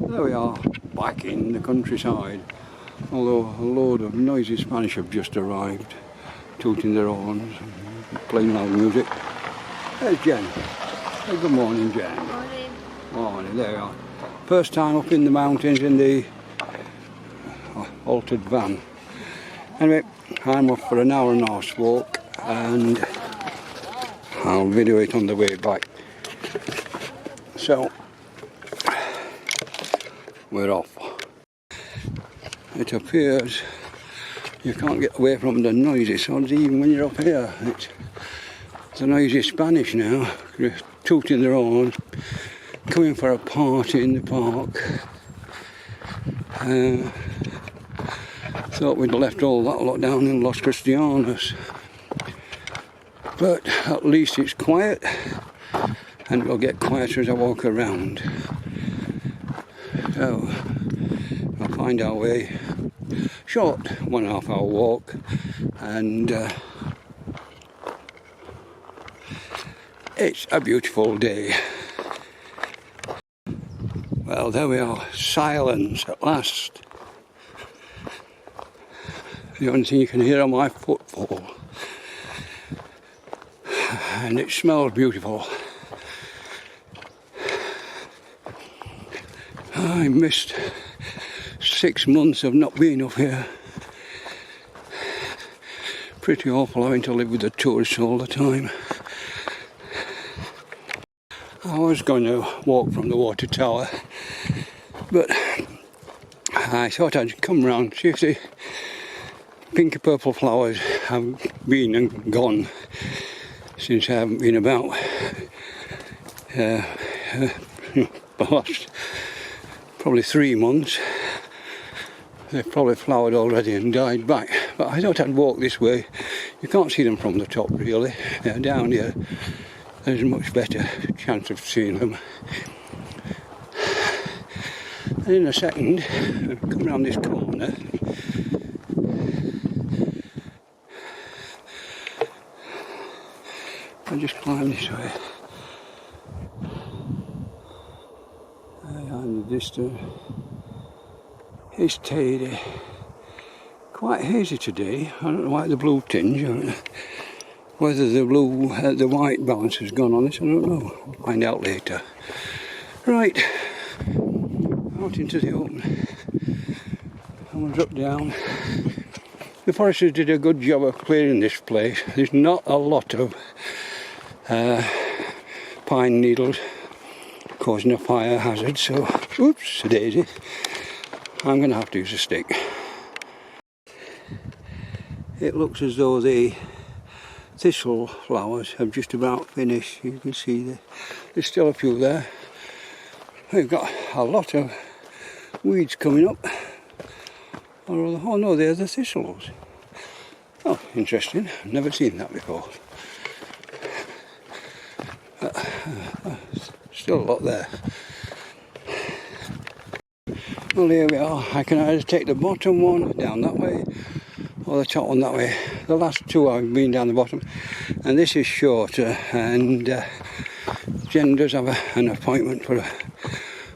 There we are, back in the countryside, although a load of noisy Spanish have just arrived, tooting their horns, playing loud music. There's Jen. Hey, good morning, Jen. Morning. Morning, there we are. First time up in the mountains in the altered van. Anyway, I'm off for an hour and a half's walk and I'll video it on the way back. So, we're off. It appears you can't get away from the noisy sounds even when you're up here. It's the noisy Spanish now, tooting their horns, coming for a party in the park. Thought we'd left all that lot down in Los Cristianos, but at least it's quiet, and it'll get quieter as I walk around. So we'll find our way. Short 1.5 hour walk, and it's a beautiful day. Well, there we are, silence at last. The only thing you can hear are my footfall, and it smells beautiful. I missed 6 months of not being up here. Pretty awful having to live with the tourists all the time. I was going to walk from the water tower, but I thought I'd come round, see if the pink and purple flowers have been and gone since I haven't been about. The last probably 3 months. They've probably flowered already and died back, but I thought I'd walk this way. You can't see them from the top really. Down here there's a much better chance of seeing them. And in a second I'll come around this corner. I'll just climb this way. In the distance is Teide. Quite hazy today. I don't know why the blue tinge. Whether the blue, the white balance has gone on this, I don't know. We'll find out later. Right, out into the open. I'm going to drop down. The foresters did a good job of clearing this place. There's not a lot of pine needles causing a fire hazard, so oops, a daisy. I'm going to have to use a stick. It looks as though the thistle flowers have just about finished. You can see there's still a few there. We've got a lot of weeds coming up. Oh no, they're the thistles. Oh, interesting. I've never seen that before. Still a lot there. Well, here we are. I can either take the bottom one down that way or the top one that way. The last two I've been down the bottom, and this is shorter, and Jen does have an appointment for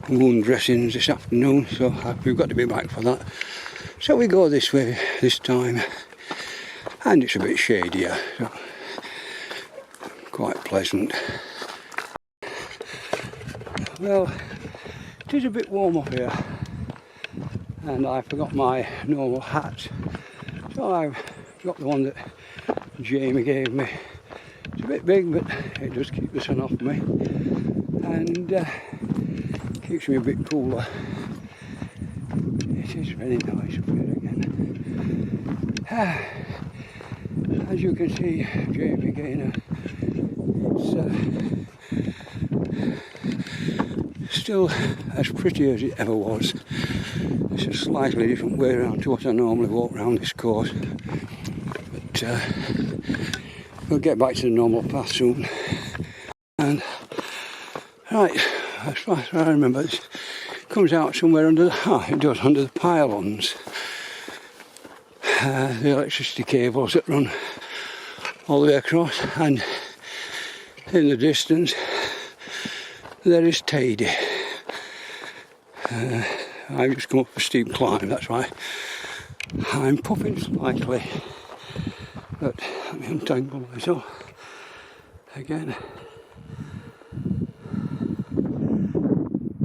wound dressings this afternoon, so we've got to be back for that. So we go this way this time, and it's a bit shadier, so quite pleasant. Well, it is a bit warm up here, and I forgot my normal hat, so I've got the one that Jamie gave me. It's a bit big, but it does keep the sun off me, and keeps me a bit cooler. It is very nice up here again. As you can see, Jamie Gaynor, it's still as pretty as it ever was. It's a slightly different way around to what I normally walk around this course, but we'll get back to the normal path soon. And right, as far as I remember, it comes out somewhere under it does, under the pylons, the electricity cables that run all the way across, and in the distance there is Teide. I've just come up a steep climb, that's why I'm puffing slightly. But let me untangle myself again.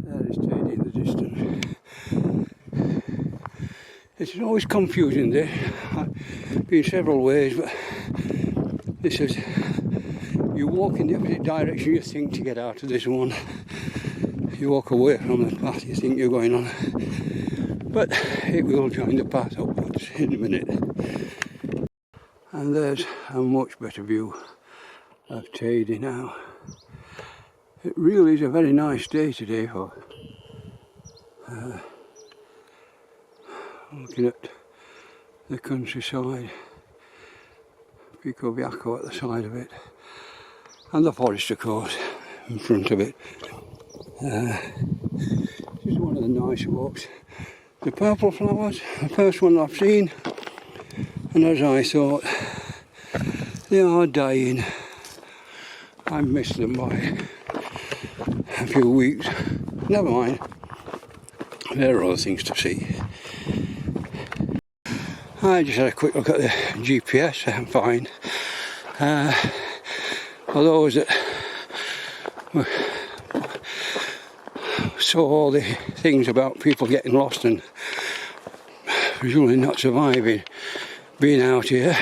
There is Tady in the distance. It's always confusing this. I've been several ways, but this is, you walk in the opposite direction you think to get out of this one. You walk away from the path you think you're going on. But it will join the path upwards in a minute. And there's a much better view of Tady now. It really is a very nice day today for looking at the countryside. Pico Bianco at the side of it, and the forest of course in front of it. This is one of the nice walks. The purple flowers, the first one I've seen, and as I thought, they are dying. I missed them by a few weeks. Never mind, there are other things to see. I just had a quick look at the GPS, I'm fine. For those that saw all the things about people getting lost and presumably not surviving being out here,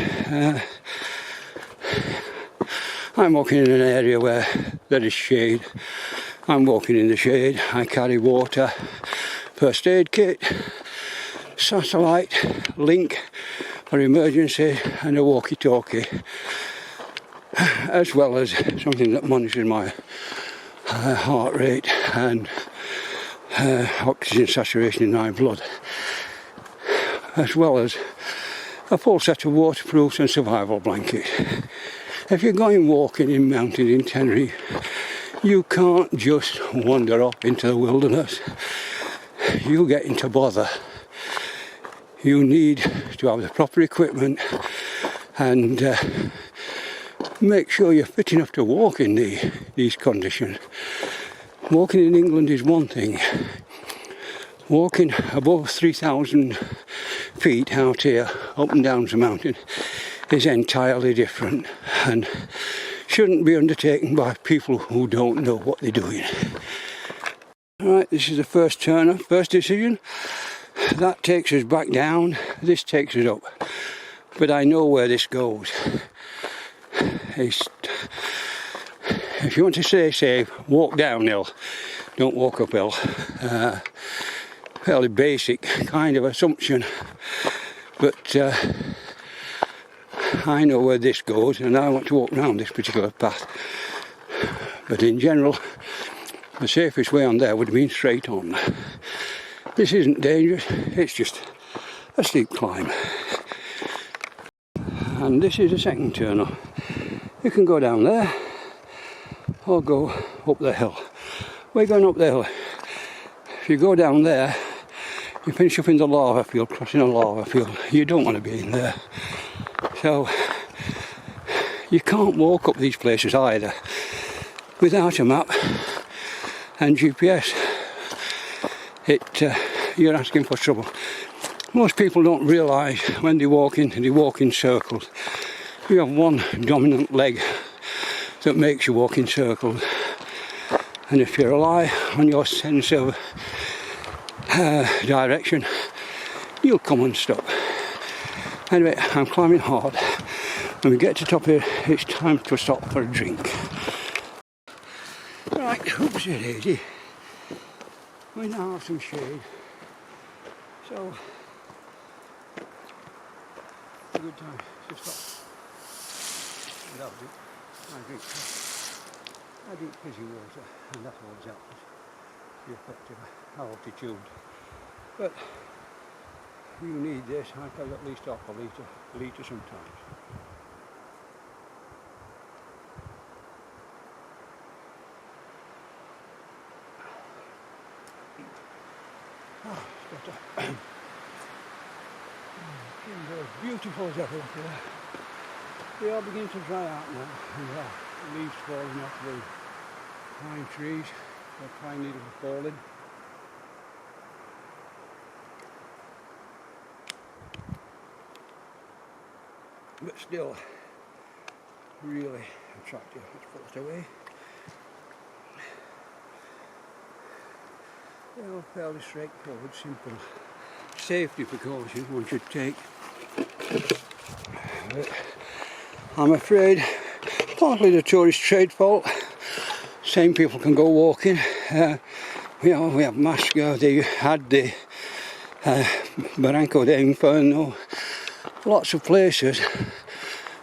I'm walking in an area where there is shade. I'm walking in the shade. I carry water, first aid kit, satellite link for emergency, and a walkie-talkie, as well as something that monitors my heart rate and oxygen saturation in my blood, as well as a full set of waterproofs and survival blankets. If you're going walking in mountains in Tenerife, you can't just wander off into the wilderness. You get into bother. You need to have the proper equipment and make sure you're fit enough to walk in these conditions. Walking in England is one thing. Walking above 3,000 feet out here, up and down the mountain, is entirely different and shouldn't be undertaken by people who don't know what they're doing. Right, this is the first turn, first decision. That takes us back down, this takes us up. But I know where this goes. If you want to stay safe, walk downhill, don't walk uphill. Fairly basic kind of assumption, but I know where this goes and I want to walk round this particular path. But in general, the safest way on there would have been straight on. This isn't dangerous, it's just a steep climb. And this is the second turn off. You can go down there or go up the hill. We're going up the hill. If you go down there, you finish up in the lava field, crossing a lava field. You don't want to be in there. So you can't walk up these places either without a map and GPS. You're asking for trouble. Most people don't realise when they walk in circles. You have one dominant leg that makes you walk in circles, and if you rely on your sense of direction, you'll come unstuck. Anyway, I'm climbing hard. When we get to the top here, it's time to stop for a drink. Right, oopsie daisy. We now have some shade. So, a good time to stop. That'll do. I drink fizzy water, and that always helps the effect of altitude. But you need this. I can at least half a litre sometimes. Beautiful as ever up there. They are beginning to dry out now, and the leaves falling off the pine trees. The pine needles are falling. but still really attractive. Let's put that away. They're all fairly straightforward, simple safety precautions one should take. But I'm afraid partly the tourist trade fault. Same people can go walking. We have Masca, they had the Barranco de Inferno, lots of places,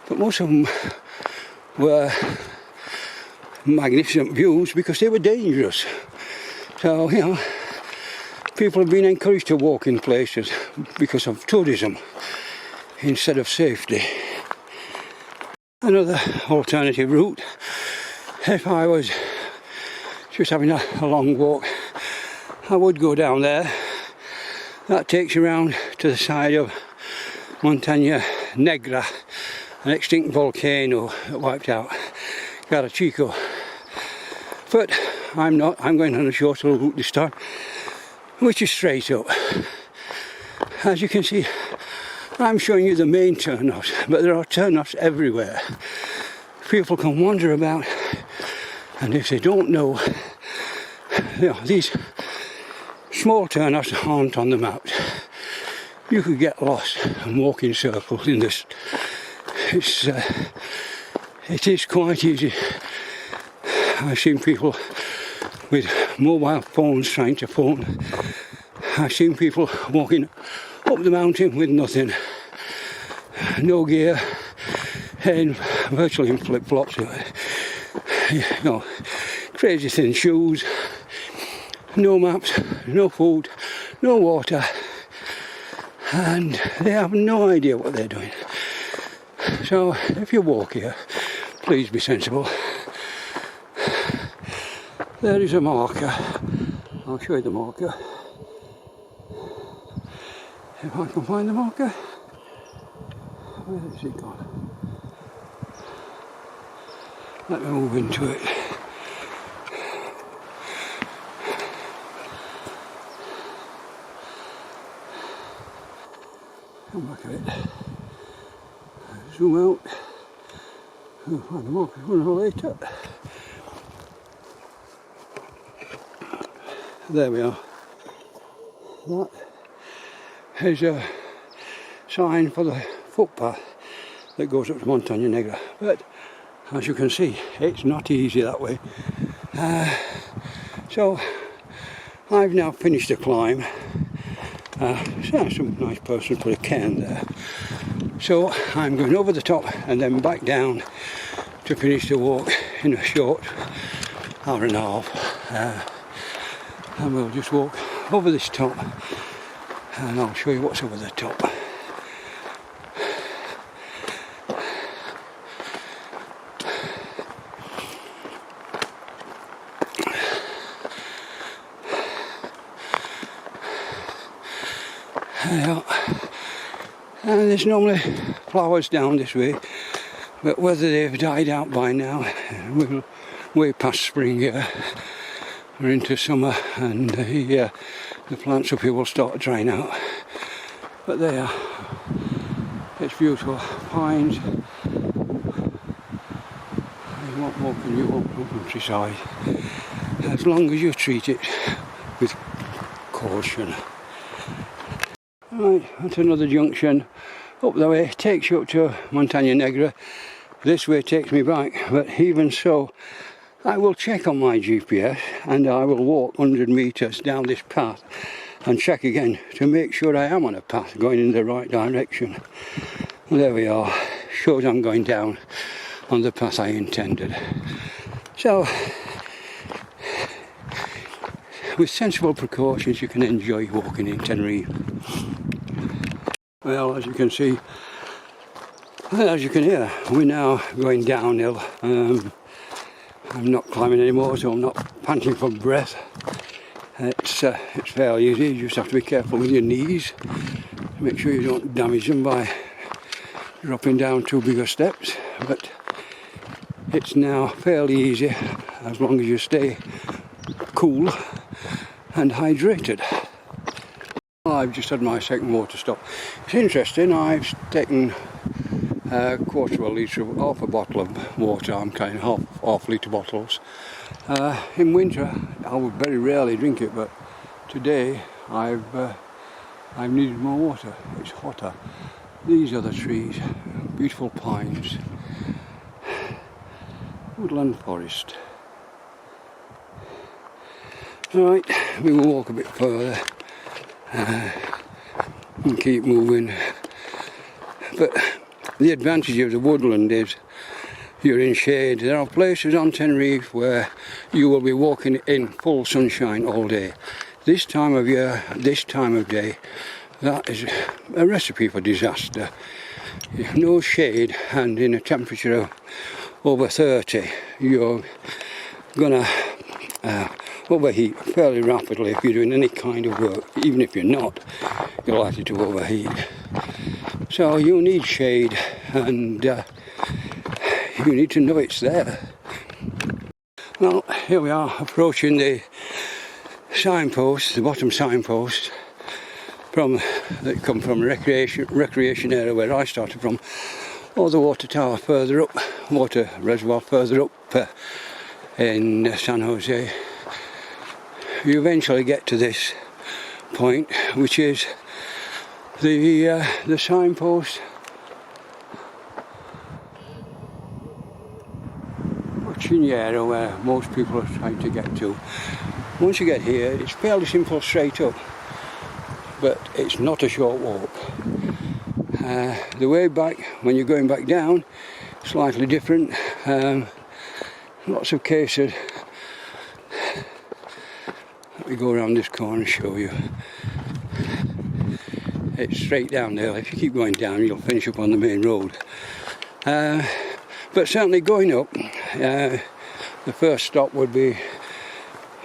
but most of them were magnificent views because they were dangerous. So, people have been encouraged to walk in places because of tourism instead of safety. Another alternative route, if I was just having a long walk, I would go down there. That takes you around to the side of Montaña Negra, an extinct volcano that wiped out Garachico. But I'm not, I'm going on a shorter route this time, which is straight up. As you can see, I'm showing you the main turnoffs, but there are turnoffs everywhere. People can wander about, and if they don't know, these small turnoffs aren't on the map. You could get lost and walk in circles in this. It is quite easy. I've seen people with mobile phones trying to phone. I've seen people walking up the mountain with nothing, no gear, and virtually in flip-flops. Crazy thin shoes, no maps, no food, no water, and they have no idea what they're doing. So if you walk here, please be sensible. There is a marker. I'll show you the marker. If I can find the marker. Where is it gone? Let me move into it. Come back at it. Zoom out. I'll find the marker sooner or later. There we are. That is a sign for the footpath that goes up to Montaña Negra. But as you can see, it's not easy that way. So I've now finished the climb. Some nice person put a cairn there. So I'm going over the top and then back down to finish the walk in a short hour and a half. And we'll just walk over this top and I'll show you what's over the top. And there's normally flowers down this way, but whether they've died out by now, we're way past spring here. We're into summer and the plants up here will start drying out. But they are. It's beautiful. Pines. You won't walk in your own countryside as long as you treat it with caution. Right, that's another junction. Up the way takes you up to Montaña Negra. This way takes me back, but even so, I will check on my GPS and I will walk 100 metres down this path and check again to make sure I am on a path going in the right direction. There we are. Shows I'm going down on the path I intended. So, with sensible precautions you can enjoy walking in Tenerife. Well, as you can see, as you can hear, we're now going downhill. I'm not climbing anymore, so I'm not panting for breath. It's fairly easy. You just have to be careful with your knees. Make sure you don't damage them by dropping down too big of steps. But it's now fairly easy as long as you stay cool and hydrated. I've just had my second water stop. It's interesting. I've taken quarter of a litre of half a bottle of water. I'm carrying half litre bottles. In winter I would very rarely drink it, but today I've needed more water. It's hotter. These are the trees, beautiful pines, woodland forest. Right, we will walk a bit further and keep moving. But the advantage of the woodland is you're in shade. There are places on Tenerife where you will be walking in full sunshine all day. This time of year, this time of day, that is a recipe for disaster. No shade, and in a temperature of over 30, you're gonna overheat fairly rapidly if you're doing any kind of work. Even if you're not, you're likely to overheat. So you need shade, and you need to know it's there. Well, here we are approaching the signpost, the bottom signpost that come from a recreation area where I started from, or the water tower further up, water reservoir further up in San Jose. You eventually get to this point, which is the signpost for Chiñero, where most people are trying to get to. Once you get here, it's fairly simple straight up, but it's not a short walk. The way back, when you're going back down, slightly different. Lots of cases. Let me go around this corner and show you. It's straight down there. If you keep going down, you'll finish up on the main road. But certainly going up, the first stop would be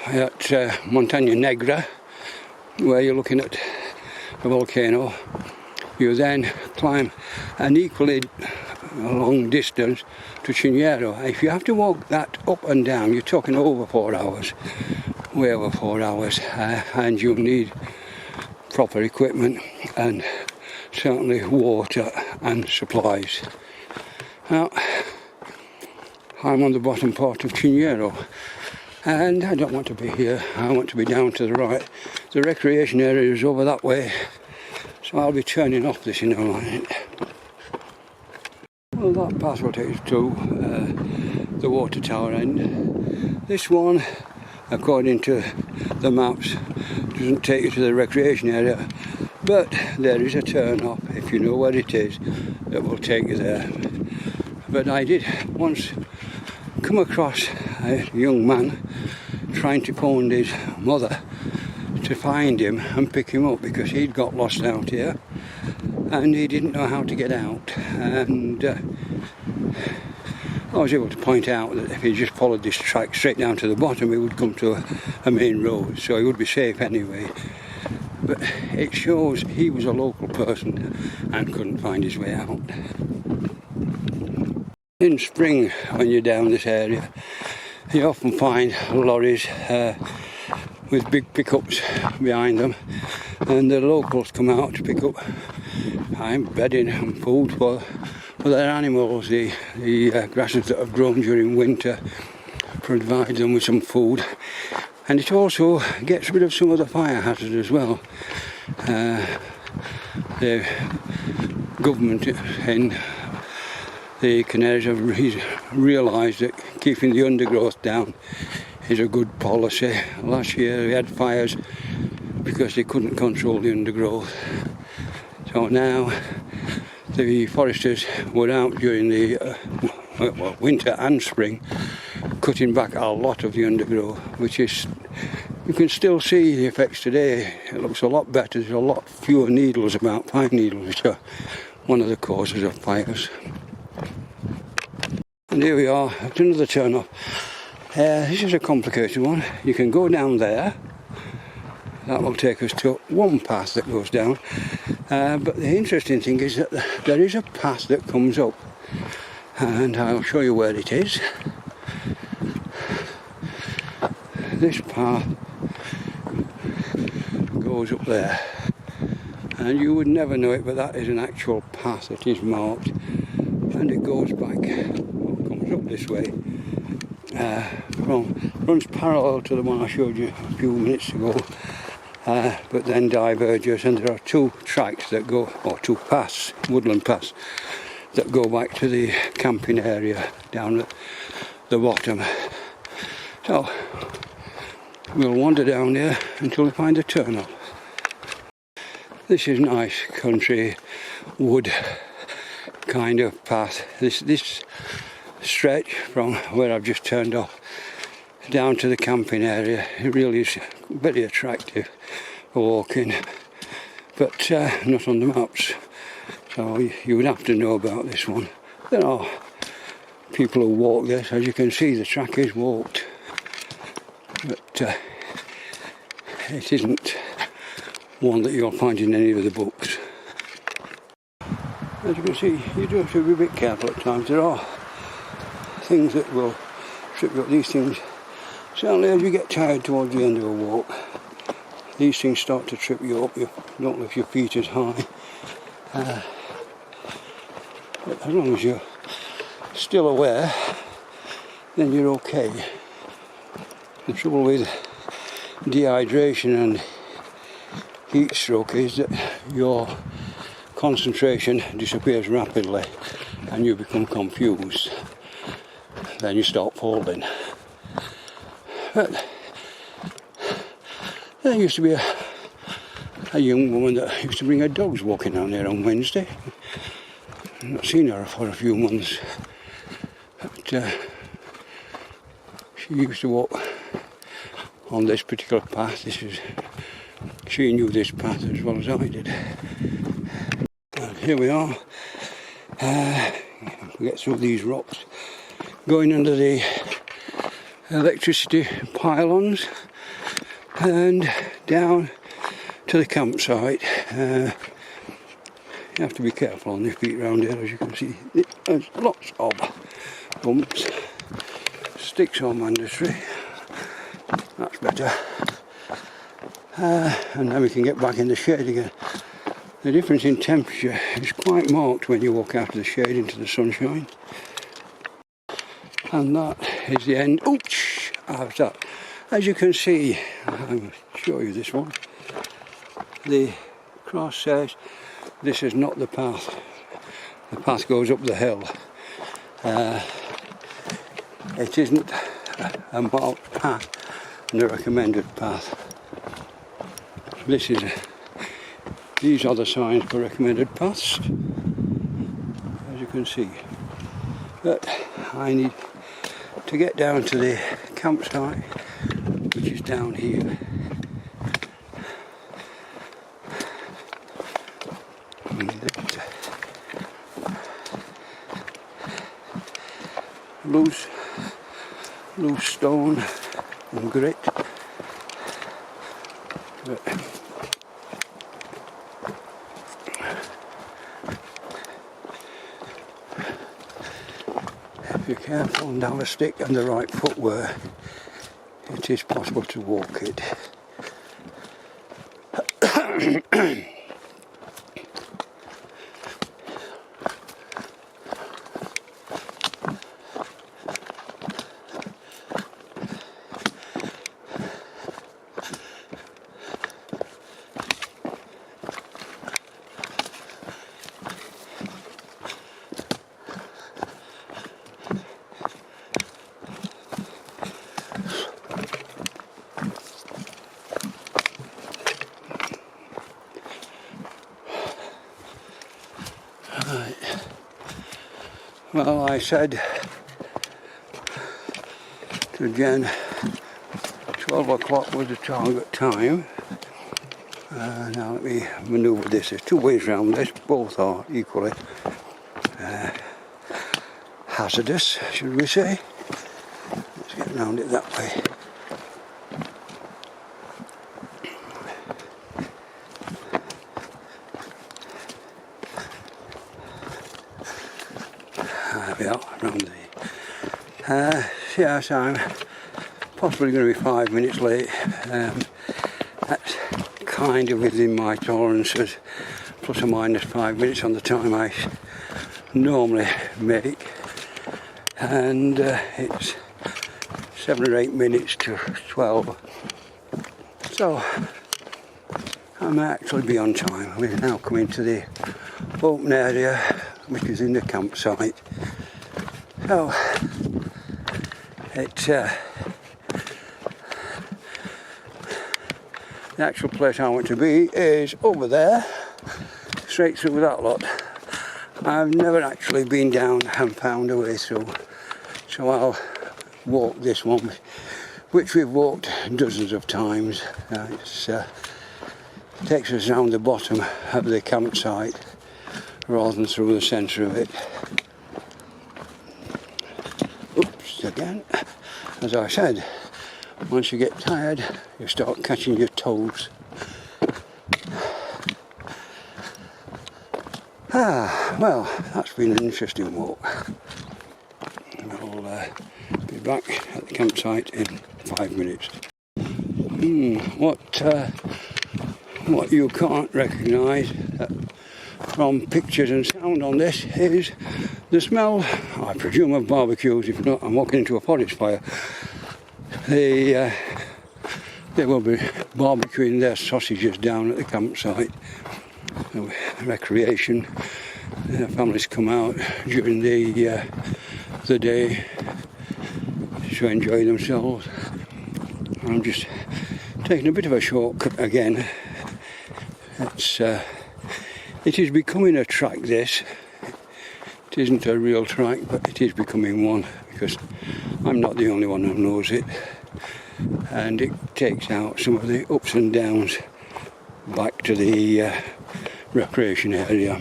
at Montaña Negra, where you're looking at the volcano. You then climb an equally long distance to Chiñero. If you have to walk that up and down, you're talking over 4 hours, way over 4 hours, and you'll need proper equipment and certainly water and supplies. Now, I'm on the bottom part of Chiñero, and I don't want to be here. I want to be down to the right. The recreation area is over that way, so I'll be turning off this inner line. Well, that path will take us to the water tower end. This one, according to the maps, doesn't take you to the recreation area, but there is a turn off, if you know where it is, that will take you there. But I did once come across a young man trying to phone his mother to find him and pick him up, because he'd got lost out here and he didn't know how to get out. And I was able to point out that if he just followed this track straight down to the bottom, he would come to a main road, so he would be safe anyway. But it shows he was a local person and couldn't find his way out. In spring, when you're down this area, you often find lorries with big pickups behind them, and the locals come out to pick up bedding and food for their animals. The grasses that have grown during winter provide them with some food, and it also gets rid of some of the fire hazards as well. The government in the Canaries have realised that keeping the undergrowth down is a good policy. Last year we had fires because they couldn't control the undergrowth. So now the foresters were out during the winter and spring, cutting back a lot of the undergrowth, which is, you can still see the effects today. It looks a lot better. There's a lot fewer needles about, pine needles, which are one of the causes of fires. And here we are at another turn off. This is a complicated one. You can go down there. That will take us to one path that goes down. But the interesting thing is that there is a path that comes up, and I'll show you where it is. This path goes up there, and you would never know it, but that is an actual path that is marked and it goes back, well, comes up this way, runs parallel to the one I showed you a few minutes ago, but then diverges, and there are two tracks that go, or two paths, woodland paths, that go back to the camping area down at the bottom. So we'll wander down here until we find a turn off. This is nice country wood kind of path. This stretch from where I've just turned off down to the camping area, it really is very attractive for walking, but not on the maps, so you would have to know about this one. There are people who walk this. As you can see, the track is walked, but it isn't one that you'll find in any of the books. As you can see, you do have to be a bit careful at times. There are things that will trip you up. These things, certainly as you get tired towards the end of a walk, these things start to trip you up. You don't lift your feet as high. But as long as you're still aware, then you're okay. The trouble with dehydration and heat stroke is that your concentration disappears rapidly and you become confused. Then you start falling. But there used to be a young woman that used to bring her dogs walking down there on Wednesday. I've not seen her for a few months, but she used to walk on this particular path. She knew this path as well as I did. And here we are. We get through these rocks, going under the electricity pylons and down to the campsite. You have to be careful on your feet around here, as you can see. There's lots of bumps. Sticks are mandatory. That's better. And then we can get back in the shade again. The difference in temperature is quite marked when you walk out of the shade into the sunshine. And that is the end. Oops! As you can see, I'll show you this one. The cross says this is not the path. The path goes up the hill. It isn't a marked path and a recommended path. These are the signs for recommended paths, as you can see. But I need to get down to the campsite, which is down here. Loose stone and grit. But if you're careful and have a stick and the right footwear, it is possible to walk it. Well, I said to Jen 12 o'clock was the target time. Now let me manoeuvre this. There's two ways around this, both are equally hazardous, should we say. Let's get round it that way. There we are, around the... yes, I'm possibly going to be 5 minutes late. That's kind of within my tolerances, plus or minus 5 minutes on the time I normally make, and it's 7 or 8 minutes to 12, so I might actually be on time. We're now coming to the open area which is in the campsite, so it's the actual place I want to be is over there, straight through that lot. I've never actually been down and found a way through, so I'll walk this one, which we've walked dozens of times. It takes us round the bottom of the campsite rather than through the centre of it. Oops, again. As I said, once you get tired, you start catching your toes. Well, that's been an interesting walk. I'll be back at the campsite in 5 minutes. What you can't recognise from pictures and sound on this is the smell, I presume, of barbecues. If not, I'm walking into a forest fire. They will be barbecuing their sausages down at the campsite. Recreation. Families come out during the day to enjoy themselves. I'm just taking a bit of a shortcut again. It is becoming a track, this. It isn't a real track, but it is becoming one, because I'm not the only one who knows it, and it takes out some of the ups and downs back to the recreation area.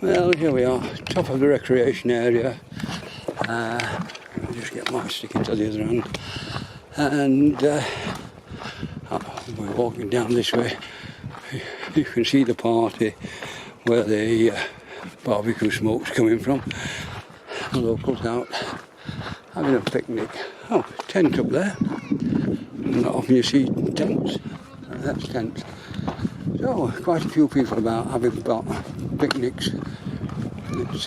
Well, here we are, top of the recreation area. I'll just get my stick into the other hand, and we're walking down this way. You can see the party where the barbecue smoke's coming from. The locals out having a picnic. Oh, tent up there. Not often you see tents. That's tents. So, quite a few people about having picnics. It's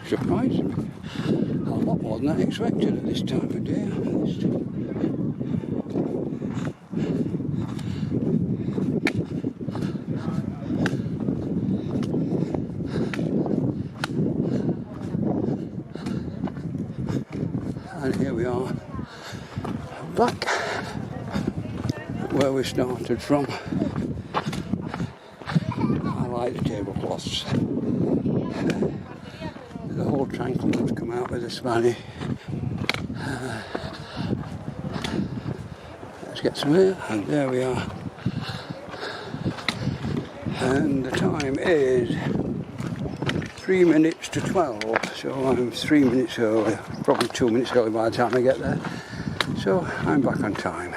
surprising. A lot more than I expected at this time of day. And here we are, back where we started from. I like the tablecloths. The whole Tranquilman's come out with a spanny. Let's get some here, and there we are. And the time is 3 minutes to 12, so I'm 3 minutes early, probably 2 minutes early by the time I get there. So I'm back on time.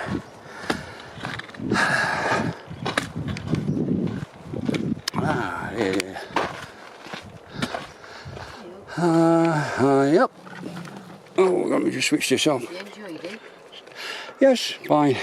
Yep. Oh, let me just switch this off. You enjoyed it? Yes, fine.